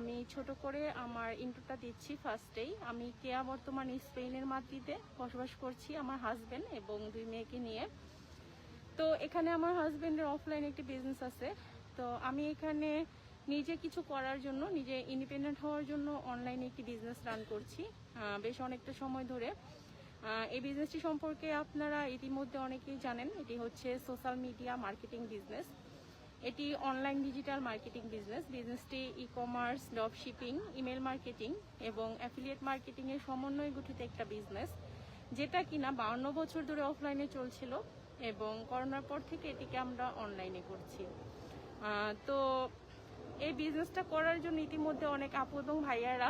আমি ছোট করে আমার ইন্ট্রোটা দিচ্ছি ফার্স্টেই। আমি কেয়া বর্তমানে স্পেনের মাদ্রিদে বসবাস করছি আমার হাজবেন্ড এবং 2 মেয়েকে নিয়ে। তো এখানে আমার হাজবেন্ডের অফলাইন একটি বিজনেস আছে। তো আমি এখানে নিজে কিছু করার জন্য, নিজে ইন্ডিপেন্ডেন্ট হওয়ার জন্য অনলাইনে একটি বিজনেস রান করছি বেশ অনেকটা সময় ধরে। এই বিজনেসটি সম্পর্কে আপনারা ইতিমধ্যে অনেকেই জানেন। এটি হচ্ছে সোশ্যাল মিডিয়া মার্কেটিং বিজনেস। এটি অনলাইন ডিজিটাল মার্কেটিং বিজনেস। বিজনেসটি e commerce, drop shipping, email marketing এবং অ্যাফিলিয়েট মার্কেটিং এর সমন্বয়ে গঠিত একটা বিজনেস, যেটা কিনা 52 বছর ধরে অফলাইনে চলছিল এবং করোনার পর থেকে এটিকে আমরা অনলাইনে করছি। তো এই বিজনেসটা করার জন্য ইতিমধ্যে অনেক আপু এবং ভাইয়ারা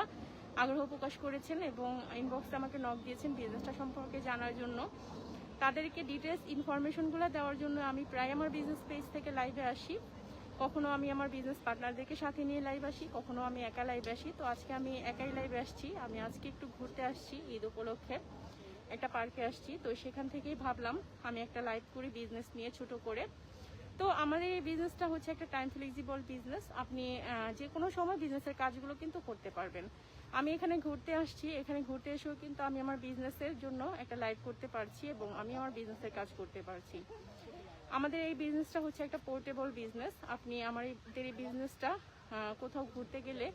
আগ্রহ প্রকাশ করেছেন এবং ইনবক্সে আমাকে নক দিয়েছেন বিজনেসটা সম্পর্কে জানার জন্য। তাদেরকে ডিটেলস ইনফরমেশনগুলো দেওয়ার জন্য আমি প্রায় আমার বিজনেস পেজ থেকে লাইভে আসি। কখনো আমি আমার বিজনেস পার্টনারদেরকে সাথে নিয়ে লাইভ আসি, কখনো আমি একা লাইভে আসি। তো আজকে আমি একাই লাইভে আসছি। আমি আজকে একটু ঘুরতে আসছি, ঈদ উপলক্ষে একটা পার্কে আসছি। তো সেখান থেকেই ভাবলাম আমি একটা লাইভ করি বিজনেস নিয়ে ছোট করে। তো আমাদের এই বিজনেসটা হচ্ছে একটা টাইম ফ্লেক্সিবল বিজনেস। আপনি যে কোনো সময় বিজনেসের কাজগুলো কিন্তু করতে পারবেন। আমি এখানে ঘুরতে আসছি, এখানে ঘুরতে এসেও কিন্তু আমি আমার বিজনেসের জন্য একটা লাইভ করতে পারছি এবং আমি আমার বিজনেসের কাজ করতে পারছি। আমাদের এই বিজনেসটা হচ্ছে একটা পোর্টেবল বিজনেস। আপনি আমাদের এই বিজনেসটা কোথাও ঘুরতে গেলে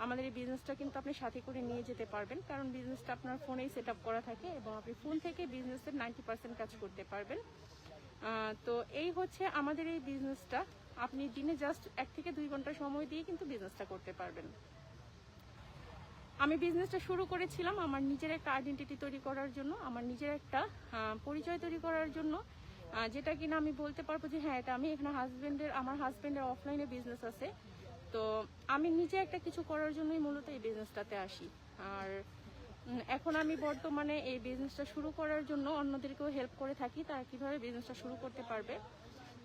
আমাদের এই বিজনেসটা কিন্তু আপনি সাথে করে নিয়ে যেতে পারবেন, কারণ বিজনেসটা আপনার ফোনেই সেট আপ করা থাকে এবং আপনি ফোন থেকে বিজনেসের 90% কাজ করতে পারবেন। তো এই হচ্ছে আমাদের এই বিজনেসটা। আপনি দিনে জাস্ট 1 থেকে 2 ঘন্টা সময় দিয়ে কিন্তু বিজনেসটা করতে পারবেন। আমি বিজনেসটা শুরু করেছিলাম আমার নিজের একটা আইডেন্টিটি তৈরি করার জন্য, আমার নিজের একটা পরিচয় তৈরি করার জন্য, যেটা কিনা আমি বলতে পারবো যে হ্যাঁ, এটা আমি এখানে আমার হাজবেন্ডের অফলাইনে বিজনেস আছে। তো আমি নিজে একটা কিছু করার জন্যই মূলত এই বিজনেসটাতে আসি। আর এখন আমি বর্তমানে এই বিজনেসটা শুরু করার জন্য অন্যদেরকেও হেল্প করে থাকি, তারা কিভাবে বিজনেসটা শুরু করতে পারবে।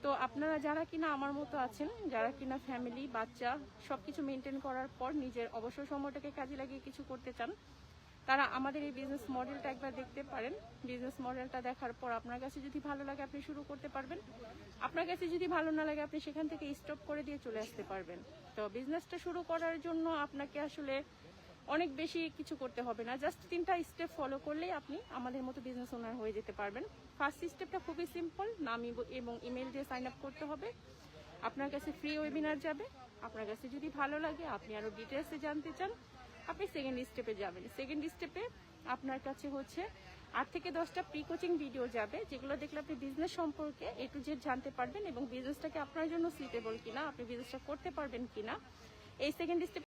তো আপনারা যারা কিনা আমার মতো আছেন, যারা কিনা ফ্যামিলি, বাচ্চা সবকিছু মেনটেন করার পর নিজের অবসর সময়টাকে কাজে লাগিয়ে কিছু করতে চান, তারা আমাদের এই বিজনেস মডেলটা একবার দেখতে পারেন। বিজনেস মডেলটা দেখার পর আপনার কাছে যদি ভালো লাগে আপনি শুরু করতে পারবেন। আপনার কাছে যদি ভালো না লাগে আপনি সেখান থেকে স্টপ করে দিয়ে চলে আসতে পারবেন। তো বিজনেসটা শুরু করার জন্য আপনাকে আসলে অনেক বেশি কিছু করতে হবে না, জাস্ট 3টা স্টেপ ফলো করলেই আপনি আমাদের মতো বিজনেস ওনার হয়ে যেতে পারবেন। ফার্স্ট স্টেপটা খুবই সিম্পল, নাম এবং ইমেল দিয়ে সাইন আপ করতে হবে। আপনার কাছে ফ্রি ওয়েবিনার যাবে। আপনার কাছে যদি ভালো লাগে, আপনি আরো ডিটেলসে জানতে চান, আপনি সেকেন্ড স্টেপে যাবেন। সেকেন্ড স্টেপে আপনার কাছে হচ্ছে 8 থেকে 10টা প্রি কোচিং ভিডিও যাবে, যেগুলো দেখলে আপনি বিজনেস সম্পর্কে A to Z জানতে পারবেন এবং বিজনেসটাকে আপনার জন্য সুইটেবল কিনা, আপনি বিজনেসটা করতে পারবেন কিনা। এই সেকেন্ড স্টেপ